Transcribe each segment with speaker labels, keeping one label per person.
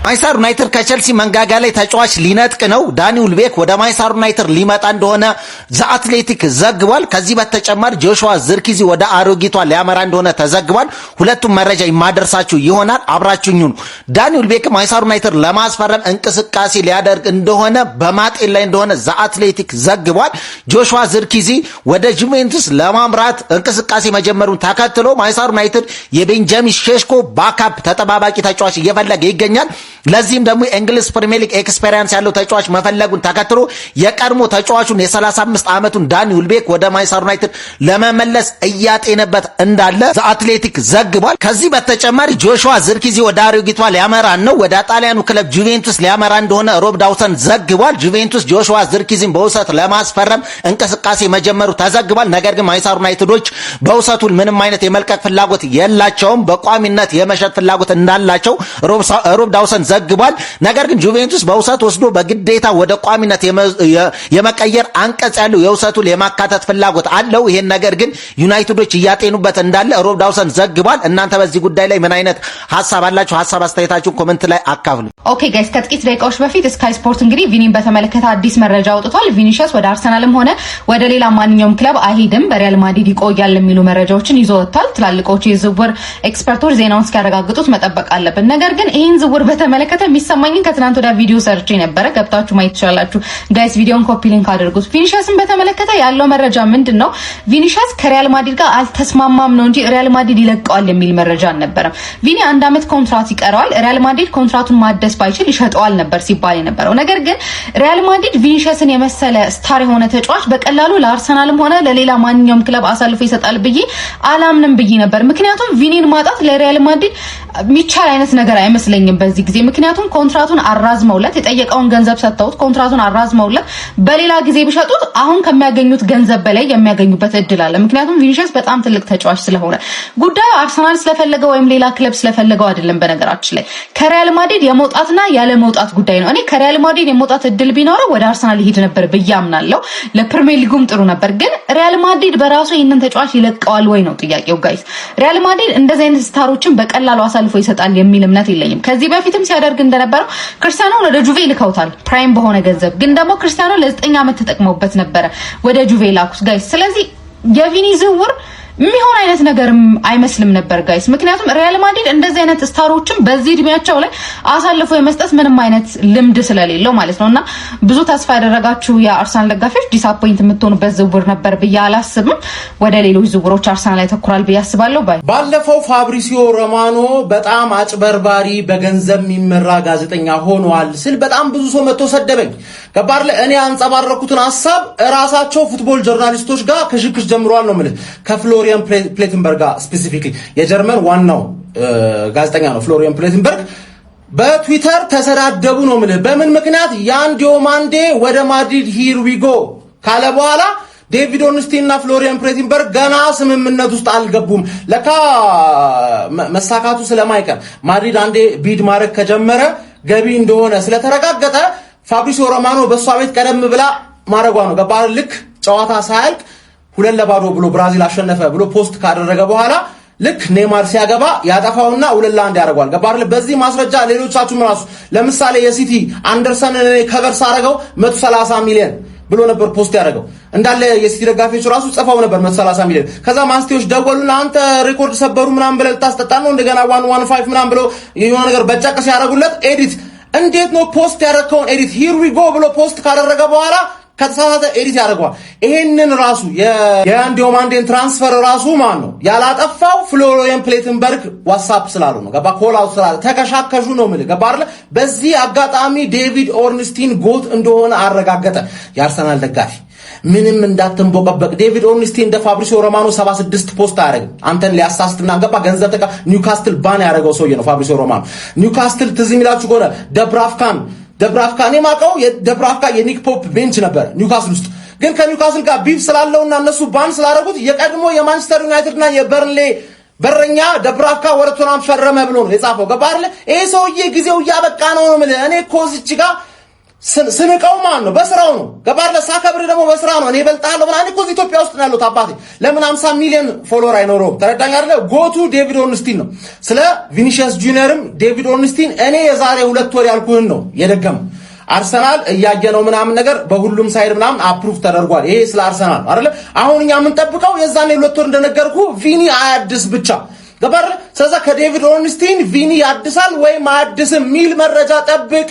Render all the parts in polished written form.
Speaker 1: ማንቸስተር ዩናይትድ ከቸልሲ መንጋጋ ላይ ተጫዋች ሊነጥቅ ነው። ዳኒ ዌልቤክ ወደ ማንቸስተር ዩናይትድ ሊመጣ እንደሆነ ዘ አትሌቲክ ዘግቧል። ከዚህ በተጨማሪ ጆሹዋ ዝርኪዚ ወደ አሮጊቷ ሊያመራ እንደሆነ ተዘግቧል። ሁለቱም መረጃ የማደርሳችሁ ይሆናል። አብራችሁኝ ሁኑ። ዳኒ ዌልቤክ ማንቸስተር ዩናይትድ ለማስፈረም እንቅስቃሴ ሊያደርግ እንደሆነ በማጤን ላይ እንደሆነ ዘ አትሌቲክ ዘግቧል። ጆሹዋ ዝርኪዚ ወደ ጁቬንቱስ ለማምራት እንቅስቃሴ መጀመሩን ተከትሎ ማንቸስተር ዩናይትድ የቤንጃሚን ሼሽኮ ባካፕ ተጠባባቂ ተጫዋች እየፈለገ ይገኛል። ለዚህም ደግሞ የእንግሊዝ ፕሪሚየር ሊግ ኤክስፔሪያንስ ያለው ተጫዋች መፈለጉን ተከትሎ የቀድሞ ተጫዋቹን የ35 ዓመቱን ዳኒ ዌልቤክ ወደ ማንቸስተር ዩናይትድ ለመመለስ እያጤነበት እንዳለ ዘ አትሌቲክ ዘግቧል። ከዚህ በተጨማሪ ጆሹዋ ዝርኪዚ ወደ አሮጊቷ ሊያመራ ነው። ወደ ጣሊያኑ ክለብ ጁቬንቱስ ሊያመራ እንደሆነ ሮብ ዳውሰን ዘግቧል። ጁቬንቱስ ጆሹዋ ዝርኪዚን በውሰት ለማስፈረም እንቅስቃሴ መጀመሩ ተዘግቧል። ነገር ግን ማንቸስተር ዩናይትዶች በውሰቱ ምንም አይነት የመልቀቅ ፍላጎት የላቸውም። በቋሚነት የመሸጥ ፍላጎት እንዳላቸው ሮብ ዳውሰን ዘግቧል። ነገር ግን ጁቬንቱስ በውሰት ወስዶ በግዴታ ወደ ቋሚነት የመቀየር አንቀጽ ያለው የውሰቱን የማካተት ፍላጎት አለው። ይሄን ነገር ግን ዩናይትዶች እያጤኑበት እንዳለ ሮብ ዳውሰን ዘግቧል። እናንተ በዚህ ጉዳይ ላይ ምን አይነት ሐሳብ አላችሁ? ሐሳብ አስተያየታችሁን ኮሜንት ላይ አካፍሉ።
Speaker 2: ኦኬ ጋይስ፣ ከጥቂት ደቂቃዎች በፊት ስካይ ስፖርት እንግዲህ ቪኒን በተመለከተ አዲስ መረጃ አውጥቷል። ቪኒሺየስ ወደ አርሰናልም ሆነ ወደ ሌላ ማንኛውም ክለብ አይሄድም፣ በሪያል ማድሪድ ይቆያል የሚሉ መረጃዎችን ይዞ ወጥቷል። ትላልቆቹ የዝውውር ኤክስፐርቶች ዜናውን እስኪያረጋግጡት መጠበቅ አለብን። ነገር ግን ይህን ዝውውር በተመለከተ የሚሰማኝን ከትናንት ወዲያ ቪዲዮ ሰርቼ ነበረ፣ ገብታችሁ ማየት ትችላላችሁ ጋይስ። ቪዲዮን ኮፒ ሊንክ አድርጉት። ቪኒሺየስን በተመለከተ ያለው መረጃ ምንድነው? ቪኒሺየስ ከሪያል ማድሪድ ጋር አልተስማማም ነው እንጂ ሪያል ማድሪድ ይለቀዋል የሚል መረጃ አልነበረም። ቪኒ 1 ዓመት ኮንትራት ይቀረዋል። ሪያል ማድሪድ ኮንትራቱን ማደስ ባይችል ይሸጠዋል ነበር ሲባል የነበረው። ነገር ግን ሪያል ማድሪድ ቪኒሺየስን የመሰለ ስታር የሆነ ተጫዋች በቀላሉ ለአርሰናልም ሆነ ለሌላ ማንኛውም ክለብ አሳልፎ ይሰጣል ብዬ አላምንም ብዬ ነበር። ምክንያቱም ቪኒን ማጣት ለሪያል ማድሪድ የሚቻል አይነት ነገር አይመስለኝም በዚህ ጊዜ። ምክንያቱም ኮንትራቱን አራዝመውለት የጠየቀውን ገንዘብ ሰጥተውት ኮንትራቱን አራዝመውለት በሌላ ጊዜ ቢሸጡት አሁን ከሚያገኙት ገንዘብ በላይ የሚያገኙበት እድል አለ። ምክንያቱም ቪኒሺየስ በጣም ትልቅ ተጫዋች ስለሆነ ጉዳዩ አርሰናል ስለፈለገው ወይም ሌላ ክለብ ስለፈለገው አይደለም። በነገራችን ላይ ከሪያል ማድሪድ የመውጣትና ያለ መውጣት ጉዳይ ነው። እኔ ከሪያል ማድሪድ የመውጣት እድል ቢኖረው ወደ አርሰናል ይሄድ ነበር ብዬ አምናለሁ። ለፕሪሚየር ሊጉም ጥሩ ነበር። ግን ሪያል ማድሪድ በራሱ ይሄንን ተጫዋች ይለቀዋል ወይ ነው ጥያቄው ጋይስ። ሪያል ማድሪድ እንደዚህ አይነት ስታሮችን በቀላሉ አሳልፎ ይሰጣል የሚል እምነት የለኝም። ከዚህ በፊትም ሲያደርግ እንደነበረው ክርስቲያኖ ወደ ጁቬ ልከውታል ፕራይም በሆነ ገንዘብ። ግን ደግሞ ክርስቲያኖ ለ9 ዓመት ተጠቅመውበት ነበረ ወደ ጁቬ ላኩስ ጋይስ። ስለዚህ የቪኒ ዝውውር የሚሆን አይነት ነገርም አይመስልም ነበር ጋይስ። ምክንያቱም ሪያል ማድሪድ እንደዚህ አይነት ስታሮችን በዚህ እድሜያቸው ላይ አሳልፎ የመስጠት ምንም አይነት ልምድ ስለሌለው ማለት ነውና ብዙ ተስፋ ያደረጋችሁ የአርሰናል ደጋፊዎች ዲስአፖይንት የምትሆኑበት ዝውውር ነበር ብዬ አላስብም። ወደ ሌሎች ዝውውሮች አርሰናል ያተኩራል ብዬ አስባለሁ።
Speaker 3: ባለፈው ፋብሪሲዮ ሮማኖ በጣም አጭበርባሪ በገንዘብ የሚመራ ጋዜጠኛ ሆኗል ስል በጣም ብዙ ሰው መጥቶ ሰደበኝ። ገባር እኔ አንጸባረኩትን ሐሳብ ራሳቸው ፉትቦል ጆርናሊስቶች ጋር ከሽክሽ ጀምሯል ነው ማለት ከፍሎሪያን ፕሌተንበርግ ስፔሲፊክሊ የጀርመን ዋናው ጋዜጠኛ ነው ፍሎሪያን ፕሌተንበርግ በትዊተር ተሰዳደቡ ነው ማለት። በምን ምክንያት ያን ዲዮማንዴ ወደ ማድሪድ ሂር ዊ ጎ ካለ በኋላ ዴቪድ ኦርንስቲን እና ፍሎሪያን ፕሌተንበርግ ገና ስምምነት ውስጥ አልገቡም። ለካ መሳካቱ ስለማይቀር ማድሪድ አንዴ ቢድ ማድረግ ከጀመረ ገቢ እንደሆነ ስለተረጋገጠ ፋብሪሲዮ ሮማኖ በሷ ቤት ቀደም ብላ ማረጓ ነው። ገባር ልክ ጨዋታ ሳያልቅ 2-0 ብሎ ብራዚል አሸነፈ ብሎ ፖስት ካደረገ በኋላ ልክ ኔይማር ሲያገባ ያጠፋውና 2-1 ያደርጋል። ገባር በዚህ ማስረጃ ሌሎቻችሁም ራሱ ለምሳሌ የሲቲ አንደርሰን ከቨር ሳረገው 130 ሚሊዮን ብሎ ነበር ፖስት ያደረገው። እንዳለ የሲቲ ደጋፊዎች ራሱ ጽፈው ነበር 130 ሚሊዮን። ከዛ ማስቴዎች ደወሉና አንተ ሬኮርድ ሰበሩ ምናምን ብለህ ልታስጠጣ ነው እንደገና 115 ምናምን ብሎ የሆነ ነገር በጨቅ ሲያደርጉለት ኤዲት እንዴት ነው ፖስት ያደረከውን ኤዲት ሂር ዊ ጎ ብሎ ፖስት ካደረገ በኋላ ከተሳሳተ ኤዲት ያደርገዋል። ይሄንን ራሱ የዲዮማንዴን ትራንስፈር ራሱ ማን ነው ያላጠፋው? ፍሎሪያን ፕሌተንበርግ ዋትስአፕ ስላሉ ነው። ገባ ኮላው ስላለ ተከሻከሹ ነው ማለት ገባ አይደል? በዚህ አጋጣሚ ዴቪድ ኦርንስቲን ጎት እንደሆነ አረጋገጠ። የአርሰናል ደጋፊ ምንም እንዳትንቦቀበቅ። ዴቪድ ኦርንስቲን እንደ ፋብሪሲዮ ሮማኖ 76 ፖስት አያደርግም። አንተን ሊያሳስትና ገባ ገንዘብ ተካ ኒውካስትል ባን ያደረገው ሰውዬ ነው ፋብሪሲዮ ሮማኖ። ኒውካስትል ትዝ የሚላችሁ ከሆነ ደብራፍካ እኔ ማውቀው የደብራፍካ የኒክ ፖፕ ቤንች ነበር ኒውካስል ውስጥ። ግን ከኒውካስል ጋር ቢፍ ስላለውና እነሱ ባን ስላደረጉት የቀድሞ የማንቸስተር ዩናይትድና የበርንሌ በረኛ ደብራፍካ ወረቶናም ፈረመ ብሎ ነው የጻፈው። ገባ አይደል? ይሄ ሰውዬ ጊዜው እያበቃ ነው ማለት እኔ ኮዝች ጋር ስንቀው ማን ነው? በስራው ነው። ገባለ ሳከብር ደግሞ በስራ ነው። እኔ እበልጣለሁ ምናምን እኮ ኢትዮጵያ ውስጥ ነው ያለው አባቴ። ለምን 50 ሚሊዮን ፎሎወር አይኖረውም? ተረዳኝ አይደለ? ጎቱ ዴቪድ ኦርንስቲን ነው። ስለ ቪኒሺየስ ጁኒየርም ዴቪድ ኦርንስቲን እኔ የዛሬ 2 ወር ያልኩህን ነው የደገመው። አርሰናል እያየነው ምናምን ነገር በሁሉም ሳይድ ምናምን አፕሩቭ ተደርጓል። ይሄ ስለ አርሰናል አይደለ? አሁን እኛ የምንጠብቀው የዛኔ 2 ወር እንደነገርኩ ቪኒ አያድስ ብቻ ገባር። ስለዛ ከዴቪድ ኦርንስቲን ቪኒ ያድሳል ወይም አያድስም ሚል መረጃ ጠብቅ።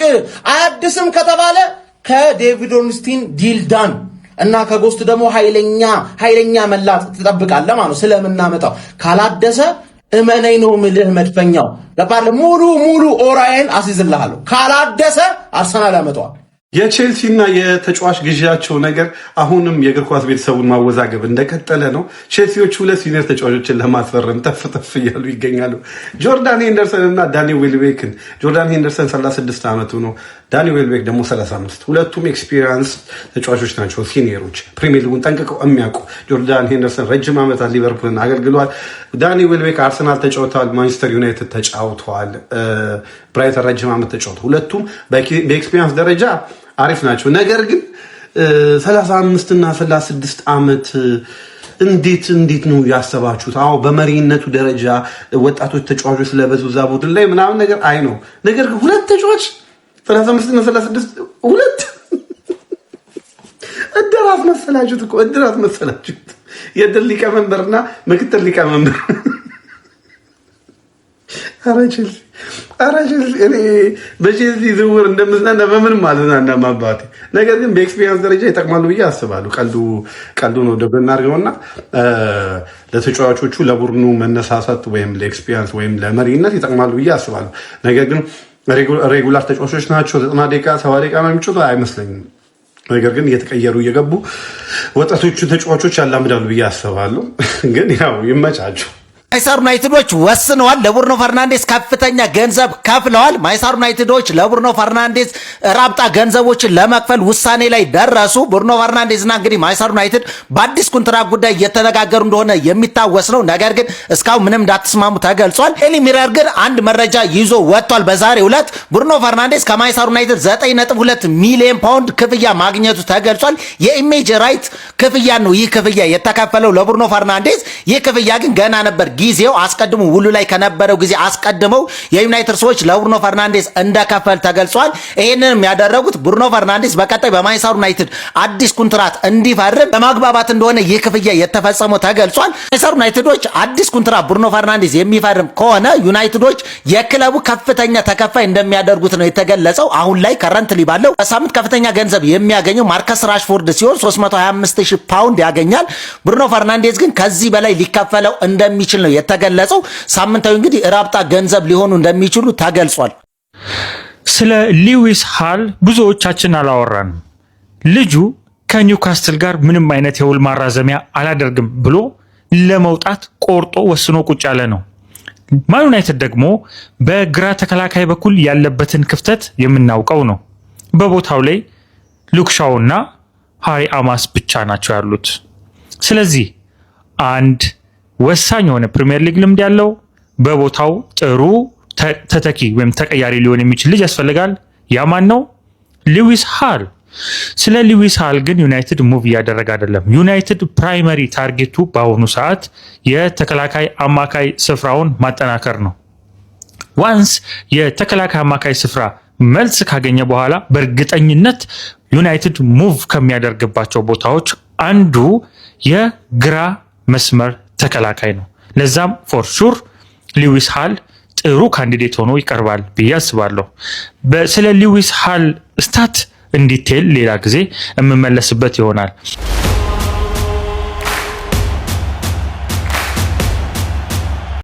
Speaker 3: አያድስም ከተባለ ከዴቪድ ኦርንስቲን ዲልዳን እና ከጎስት ደግሞ ኃይለኛ መላጥ ትጠብቃለህ ማለት ነው ስለምናመጣው። ካላደሰ እመነኝ ነው ምልህ መድፈኛው ገባር። ሙሉ ኦራዬን አስይዝልሃለሁ። ካላደሰ አርሰናል ያመጣዋል።
Speaker 4: የቼልሲና የተጫዋች ግዢያቸው ነገር አሁንም የእግር ኳስ ቤተሰቡን ማወዛገብ እንደቀጠለ ነው። ቼልሲዎች 2 ሲኒየር ተጫዋቾችን ለማስፈረም ተፍ እያሉ ይገኛሉ። ጆርዳን ሄንደርሰን እና ዳኒ ዌልቤክን። ጆርዳን ሄንደርሰን 36 ዓመቱ ነው። ዳኒ ዌልቤክ ደግሞ 35። ሁለቱም ኤክስፒሪየንስ ተጫዋቾች ናቸው፣ ሲኒየሮች፣ ፕሪሚየር ሊጉን ጠንቅቀው የሚያውቁ። ጆርዳን ሄንደርሰን ረጅም ዓመታት ሊቨርፑልን አገልግሏል። ዳኒ ዌልቤክ አርሰናል ተጫውተዋል፣ ማንቸስተር ዩናይትድ ተጫውተዋል፣ ብራይተን ረጅም ዓመት ተጫውተዋል። ሁለቱም በኤክስፒሪየንስ ደረጃ አሪፍ ናቸው። ነገር ግን 35 እና 36 ዓመት እንዴት ነው ያሰባችሁት? አዎ በመሪነቱ ደረጃ ወጣቶች ተጫዋቾች ስለበዙ እዛ ቡድን ላይ ምናምን ነገር አይ ነው። ነገር ግን 2 ተጫዋች 35 እና 36 2 እድራት መሰላችሁት እኮ እድራት መሰላችሁት። የድል ሊቀመንበርና ምክትል ሊቀመንበር ቼልሲ እኔ በቼልሲ ዝውውር እንደምዝናና በምንም አልዝናናም አባቴ። ነገር ግን በኤክስፒሪየንስ ደረጃ ይጠቅማሉ ብዬ አስባለሁ። ቀልዱ ነው ደብናርገውና ለተጫዋቾቹ ለቡድኑ መነሳሳት ወይም ለኤክስፒሪየንስ ወይም ለመሪነት ይጠቅማሉ ብዬ አስባለሁ። ነገር ግን ሬጉላር ተጫዋቾች ናቸው 90 ደቂቃ 70 ደቂቃ ነው የሚጫወቱ አይመስለኝም። ነገር ግን እየተቀየሩ እየገቡ ወጣቶቹ ተጫዋቾች ያላምዳሉ ብዬ አስባለሁ። ግን ያው ይመቻቸው።
Speaker 1: ማንቸስተር ዩናይትዶች ወስነዋል። ለቡርኖ ፈርናንዴስ ከፍተኛ ገንዘብ ከፍለዋል። ማንቸስተር ዩናይትዶች ለቡርኖ ፈርናንዴስ ራብጣ ገንዘቦችን ለመክፈል ውሳኔ ላይ ደረሱ። ቡርኖ ፈርናንዴስና እንግዲህ ማንቸስተር ዩናይትድ በአዲስ ኮንትራት ጉዳይ እየተነጋገሩ እንደሆነ የሚታወስ ነው። ነገር ግን እስካሁን ምንም እንዳትስማሙ ተገልጿል። ዴይሊ ሚረር ግን አንድ መረጃ ይዞ ወጥቷል። በዛሬው ዕለት ቡርኖ ፈርናንዴስ ከማንቸስተር ዩናይትድ 9.2 ሚሊዮን ፓውንድ ክፍያ ማግኘቱ ተገልጿል። የኢሜጅ ራይት ክፍያ ነው ይህ ክፍያ የተከፈለው ለቡርኖ ፈርናንዴስ። ይህ ክፍያ ግን ገና ነበር ጊዜው አስቀድሞ ውሉ ላይ ከነበረው ጊዜ አስቀድመው የዩናይትድ ሰዎች ለቡርኖ ፈርናንዴስ እንደከፈል ተገልጿል። ይሄንንም ያደረጉት ቡርኖ ፈርናንዴስ በቀጣይ በማንቸስተር ዩናይትድ አዲስ ኮንትራት እንዲፈርም በማግባባት እንደሆነ ይህ ክፍያ የተፈጸመው ተገልጿል። ማንቸስተር ዩናይትዶች አዲስ ኮንትራት ቡርኖ ፈርናንዴስ የሚፈርም ከሆነ ዩናይትዶች የክለቡ ከፍተኛ ተከፋይ እንደሚያደርጉት ነው የተገለጸው። አሁን ላይ ከረንትሊ ባለው በሳምንት ከፍተኛ ገንዘብ የሚያገኘው ማርከስ ራሽፎርድ ሲሆን 325,000 ፓውንድ ያገኛል። ቡርኖ ፈርናንዴስ ግን ከዚህ በላይ ሊከፈለው እንደሚችል ነው የተገለጸው። ሳምንታዊ እንግዲህ ራብጣ ገንዘብ ሊሆኑ እንደሚችሉ ተገልጿል።
Speaker 5: ስለ ሉዊስ ሃል ብዙዎቻችን አላወራንም። ልጁ ከኒውካስትል ጋር ምንም አይነት የውል ማራዘሚያ አላደርግም ብሎ ለመውጣት ቆርጦ ወስኖ ቁጭ ያለ ነው። ማን ዩናይትድ ደግሞ በግራ ተከላካይ በኩል ያለበትን ክፍተት የምናውቀው ነው። በቦታው ላይ ሉክሻውና ሃሪ አማስ ብቻ ናቸው ያሉት። ስለዚህ አንድ ወሳኝ የሆነ ፕሪሚየር ሊግ ልምድ ያለው በቦታው ጥሩ ተተኪ ወይም ተቀያሪ ሊሆን የሚችል ልጅ ያስፈልጋል። ያ ማን ነው? ሉዊስ ሃል። ስለ ሉዊስ ሃል ግን ዩናይትድ ሙቭ እያደረገ አይደለም። ዩናይትድ ፕራይመሪ ታርጌቱ በአሁኑ ሰዓት የተከላካይ አማካይ ስፍራውን ማጠናከር ነው። ዋንስ የተከላካይ አማካይ ስፍራ መልስ ካገኘ በኋላ በእርግጠኝነት ዩናይትድ ሙቭ ከሚያደርግባቸው ቦታዎች አንዱ የግራ መስመር ተከላካይ ነው። ለዛም ፎር ሹር ሉዊስ ሃል ጥሩ ካንዲዴት ሆኖ ይቀርባል ብዬ አስባለሁ። ስለ ሉዊስ ሃል ስታት እንዲቴል ሌላ ጊዜ የምመለስበት ይሆናል።